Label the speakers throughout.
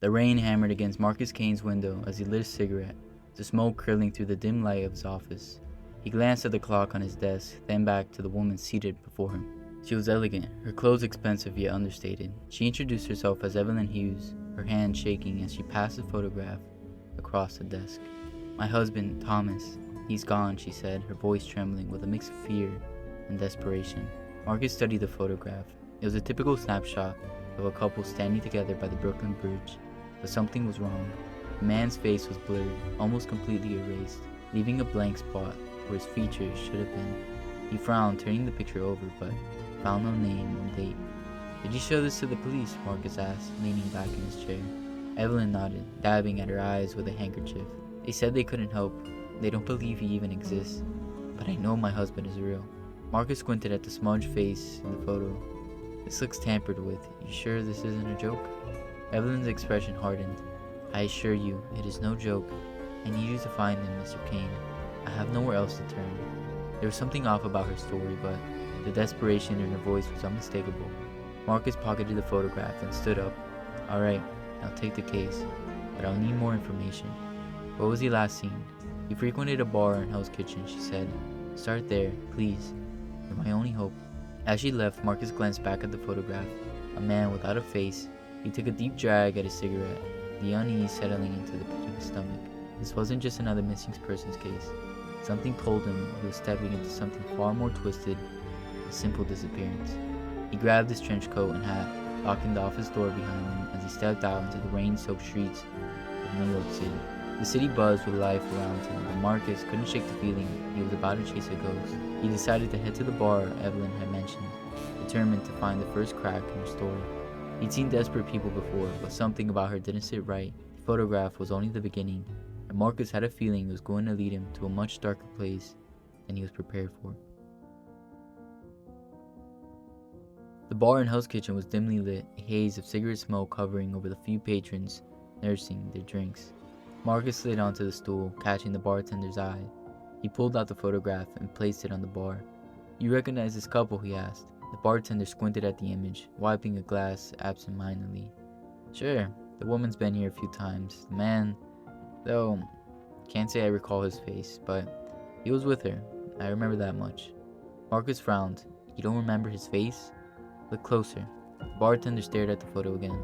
Speaker 1: The rain hammered against Marcus Kane's window as he lit a cigarette, the smoke curling through the dim light of his office. He glanced at the clock on his desk, then back to the woman seated before him. She was elegant, her clothes expensive yet understated. She introduced herself as Evelyn Hughes, her hand shaking as she passed the photograph across the desk. "My husband, Thomas. He's gone," she said, her voice trembling with a mix of fear and desperation. Marcus studied the photograph. It was a typical snapshot of a couple standing together by the Brooklyn Bridge, but something was wrong. The man's face was blurred, almost completely erased, leaving a blank spot where his features should have been. He frowned, turning the picture over, but found no name or date. "Did you show this to the police?" Marcus asked, leaning back in his chair. Evelyn nodded, dabbing at her eyes with a handkerchief. "They said they couldn't help. They don't believe he even exists. But I know my husband is real." Marcus squinted at the smudged face in the photo. "This looks tampered with. You sure this isn't a joke?" Evelyn's expression hardened. "I assure you, it is no joke. I need you to find him, Mr. Kane. I have nowhere else to turn." There was something off about her story, but the desperation in her voice was unmistakable. Marcus pocketed the photograph and stood up. "All right, I'll take the case, but I'll need more information. Where was he last seen?" "He frequented a bar in Hell's Kitchen," she said. "Start there, please. You're my only hope." As she left, Marcus glanced back at the photograph. A man without a face. He took a deep drag at his cigarette, the unease settling into the pit of his stomach. This wasn't just another missing persons case. Something told him he was stepping into something far more twisted than a simple disappearance. He grabbed his trench coat and hat, locking the office door behind him as he stepped out into the rain-soaked streets of New York City. The city buzzed with life around him, but Marcus couldn't shake the feeling he was about to chase a ghost. He decided to head to the bar Evelyn had mentioned, determined to find the first crack in her story. He'd seen desperate people before, but something about her didn't sit right. The photograph was only the beginning, and Marcus had a feeling it was going to lead him to a much darker place than he was prepared for. The bar in Hell's Kitchen was dimly lit, a haze of cigarette smoke hovering over the few patrons nursing their drinks. Marcus slid onto the stool, catching the bartender's eye. He pulled out the photograph and placed it on the bar. "You recognize this couple?" he asked. The bartender squinted at the image, wiping a glass absent-mindedly. "Sure, the woman's been here a few times. The man, though, can't say I recall his face, but he was with her. I remember that much." Marcus frowned. "You don't remember his face? Look closer." The bartender stared at the photo again,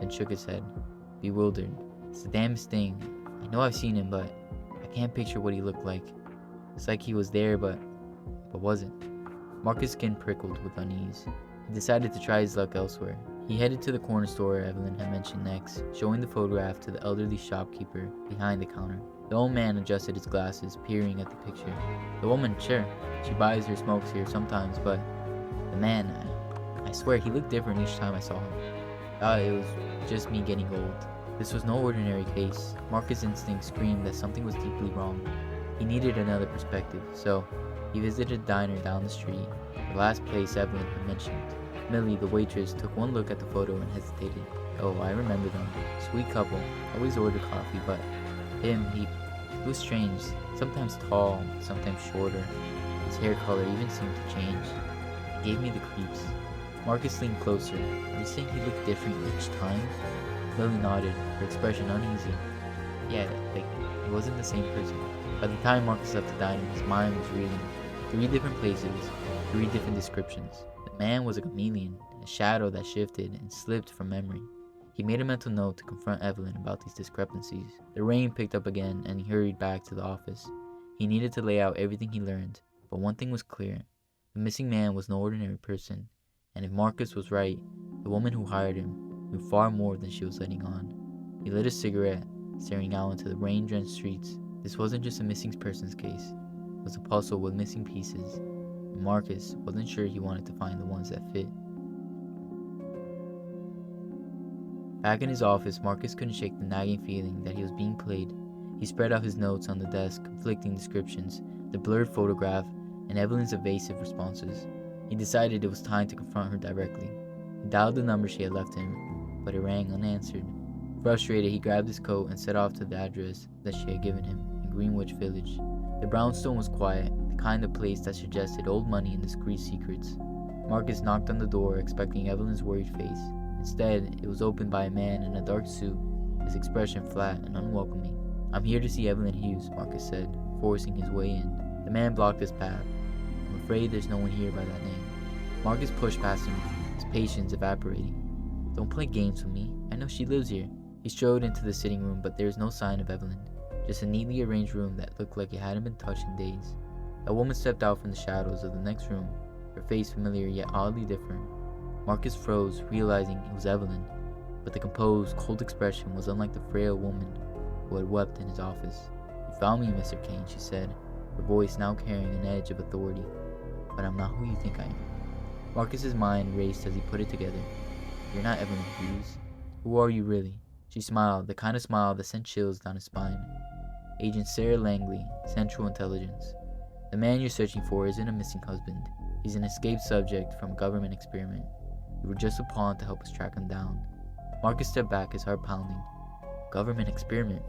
Speaker 1: then shook his head, bewildered. "It's the damnest thing. I know I've seen him, but I can't picture what he looked like. It's like he was there, but wasn't." Marcus' skin prickled with unease. He decided to try his luck elsewhere. He headed to the corner store Evelyn had mentioned next, showing the photograph to the elderly shopkeeper behind the counter. The old man adjusted his glasses, peering at the picture. "The woman, sure. She buys her smokes here sometimes, but the man, I swear he looked different each time I saw him. It was just me getting old." This was no ordinary case. Marcus' instinct screamed that something was deeply wrong. He needed another perspective, so he visited a diner down the street, the last place Evelyn had mentioned. Millie, the waitress, took one look at the photo and hesitated. "Oh, I remember them. Sweet couple. Always order coffee, but him, he was strange. Sometimes tall, sometimes shorter. His hair color even seemed to change. It gave me the creeps." Marcus leaned closer. "Are you saying he looked different each time?" Millie nodded, her expression uneasy. "Yeah, like, he wasn't the same person." By the time Marcus left the diner, his mind was reeling. 3 different places, 3 different descriptions. The man was a chameleon, a shadow that shifted and slipped from memory. He made a mental note to confront Evelyn about these discrepancies. The rain picked up again, and he hurried back to the office. He needed to lay out everything he learned, but one thing was clear. The missing man was no ordinary person, and if Marcus was right, the woman who hired him knew far more than she was letting on. He lit a cigarette, staring out into the rain-drenched streets. This wasn't just a missing persons case. It was a puzzle with missing pieces, and Marcus wasn't sure he wanted to find the ones that fit. Back in his office, Marcus couldn't shake the nagging feeling that he was being played. He spread out his notes on the desk, conflicting descriptions, the blurred photograph, and Evelyn's evasive responses. He decided it was time to confront her directly. He dialed the number she had left him, but it rang unanswered. Frustrated, he grabbed his coat and set off to the address that she had given him in Greenwich Village. The brownstone was quiet, the kind of place that suggested old money and discreet secrets. Marcus knocked on the door, expecting Evelyn's worried face, Instead, it was opened by a man in a dark suit, his expression flat and unwelcoming. "I'm here to see Evelyn Hughes," Marcus said, forcing his way in. The man blocked his path. "I'm afraid there's no one here by that name." Marcus pushed past him, his patience evaporating. "Don't play games with me. I know she lives here." He strode into the sitting room, but there was no sign of Evelyn, just a neatly arranged room that looked like it hadn't been touched in days. A woman stepped out from the shadows of the next room, her face familiar yet oddly different. Marcus froze, realizing it was Evelyn, but the composed, cold expression was unlike the frail woman who had wept in his office. "You found me, Mr. Kane," she said, her voice now carrying an edge of authority. "But I'm not who you think I am." Marcus's mind raced as he put it together. "You're not Evelyn Hughes. Who are you really?" She smiled, the kind of smile that sent chills down his spine. "Agent Sarah Langley, Central Intelligence. The man you're searching for isn't a missing husband. He's an escaped subject from a government experiment. You were just a pawn to help us track him down." Marcus stepped back, his heart pounding. "Government experiment?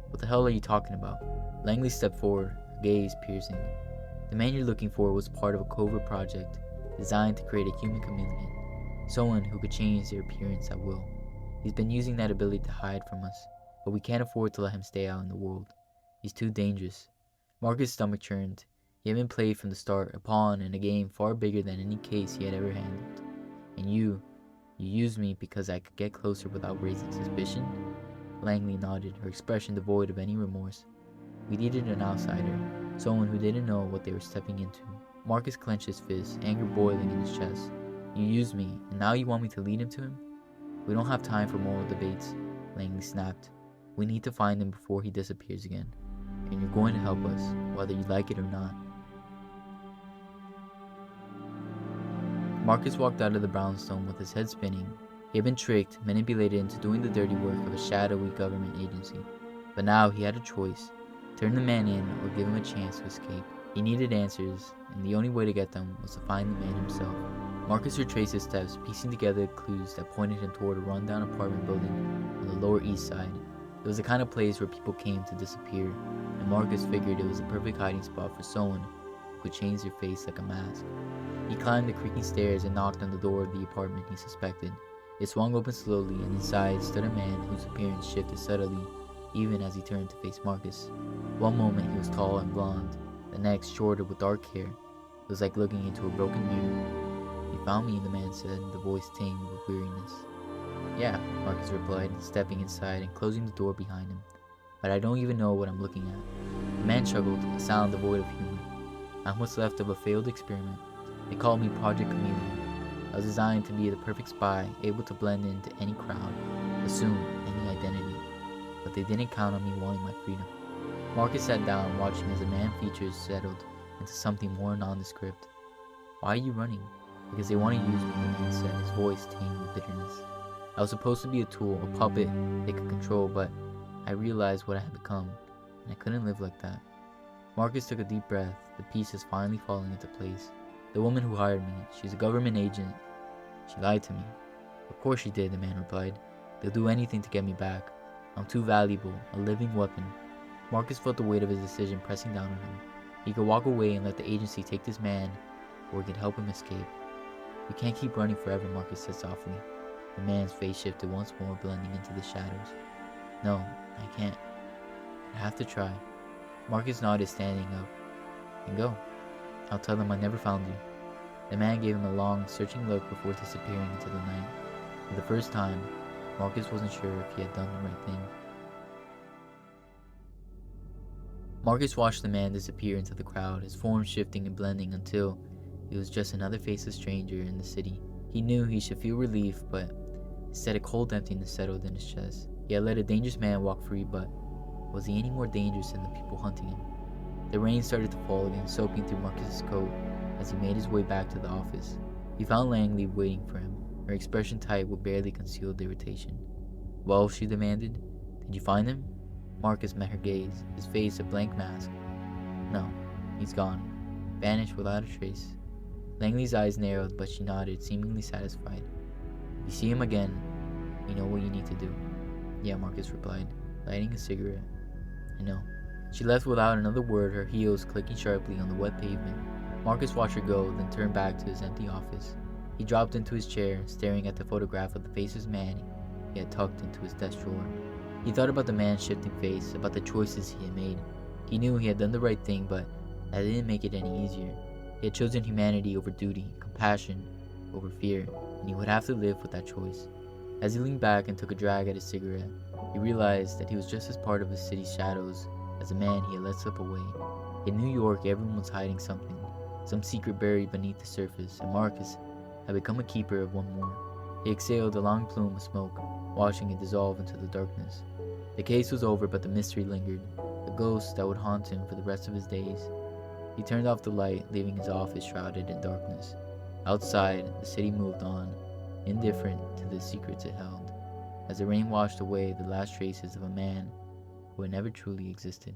Speaker 1: What the hell are you talking about?" Langley stepped forward, her gaze piercing. "The man you're looking for was part of a covert project designed to create a human chameleon, someone who could change their appearance at will. He's been using that ability to hide from us, but we can't afford to let him stay out in the world. He's too dangerous." Marcus' stomach churned. He had been played from the start, a pawn in a game far bigger than any case he had ever handled. "And you used me because I could get closer without raising suspicion?" Langley nodded, her expression devoid of any remorse. "We needed an outsider, someone who didn't know what they were stepping into." Marcus clenched his fist, anger boiling in his chest. "You used me, and now you want me to lead him to him?" "We don't have time for moral debates," Langley snapped. "We need to find him before he disappears again. And you're going to help us, whether you like it or not." Marcus walked out of the brownstone with his head spinning. He had been tricked, manipulated into doing the dirty work of a shadowy government agency. But now he had a choice: turn the man in or give him a chance to escape. He needed answers, and the only way to get them was to find the man himself. Marcus retraced his steps, piecing together clues that pointed him toward a rundown apartment building on the Lower East Side. It was the kind of place where people came to disappear, and Marcus figured it was the perfect hiding spot for someone who could change their face like a mask. He climbed the creaking stairs and knocked on the door of the apartment he suspected. It swung open slowly, and inside stood a man whose appearance shifted subtly, even as he turned to face Marcus. One moment he was tall and blonde, the next shorter with dark hair. It was like looking into a broken mirror. "You found me," the man said, the voice tinged with weariness. "Yeah," Marcus replied, stepping inside and closing the door behind him. "But I don't even know what I'm looking at." The man chuckled, a sound devoid of humor. "I'm what's left of a failed experiment. They called me Project Chameleon. I was designed to be the perfect spy, able to blend into any crowd, assume any identity. But they didn't count on me wanting my freedom." Marcus sat down, watching as the man's features settled into something more nondescript. "Why are you running?" "Because they want to use me," the man said, his voice tinged with bitterness. "I was supposed to be a tool, a puppet they could control, but I realized what I had become, and I couldn't live like that." Marcus took a deep breath, the pieces finally falling into place. "The woman who hired me, she's a government agent. She lied to me." "Of course she did," the man replied. "They'll do anything to get me back. I'm too valuable, a living weapon." Marcus felt the weight of his decision pressing down on him. He could walk away and let the agency take this man, or he could help him escape. "We can't keep running forever," Marcus said softly. The man's face shifted once more, blending into the shadows. "No, I can't. I have to try." Marcus nodded, standing up. "Then go. I'll tell them I never found you." The man gave him a long, searching look before disappearing into the night. For the first time, Marcus wasn't sure if he had done the right thing. Marcus watched the man disappear into the crowd, his form shifting and blending until it was just another faceless stranger in the city. He knew he should feel relief, but instead a cold emptiness settled in his chest. He had let a dangerous man walk free, but was he any more dangerous than the people hunting him? The rain started to fall again, soaking through Marcus's coat as he made his way back to the office. He found Langley waiting for him, her expression tight with barely concealed irritation. "Well," she demanded, "did you find him?" Marcus met her gaze, his face a blank mask. "No, he's gone. Vanished without a trace." Langley's eyes narrowed, but she nodded, seemingly satisfied. "If you see him again, you know what you need to do." "Yeah," Marcus replied, lighting a cigarette. "I know." She left without another word, her heels clicking sharply on the wet pavement. Marcus watched her go, then turned back to his empty office. He dropped into his chair, staring at the photograph of the faceless man he had tucked into his desk drawer. He thought about the man's shifting face, about the choices he had made. He knew he had done the right thing, but that didn't make it any easier. He had chosen humanity over duty, compassion over fear, and he would have to live with that choice. As he leaned back and took a drag at his cigarette, he realized that he was just as part of the city's shadows as the man he had let slip away. In New York, everyone was hiding something, some secret buried beneath the surface, and Marcus had become a keeper of one more. He exhaled a long plume of smoke, watching it dissolve into the darkness. The case was over, but the mystery lingered, a ghost that would haunt him for the rest of his days. He turned off the light, leaving his office shrouded in darkness. Outside, the city moved on, indifferent to the secrets it held, as the rain washed away the last traces of a man who had never truly existed.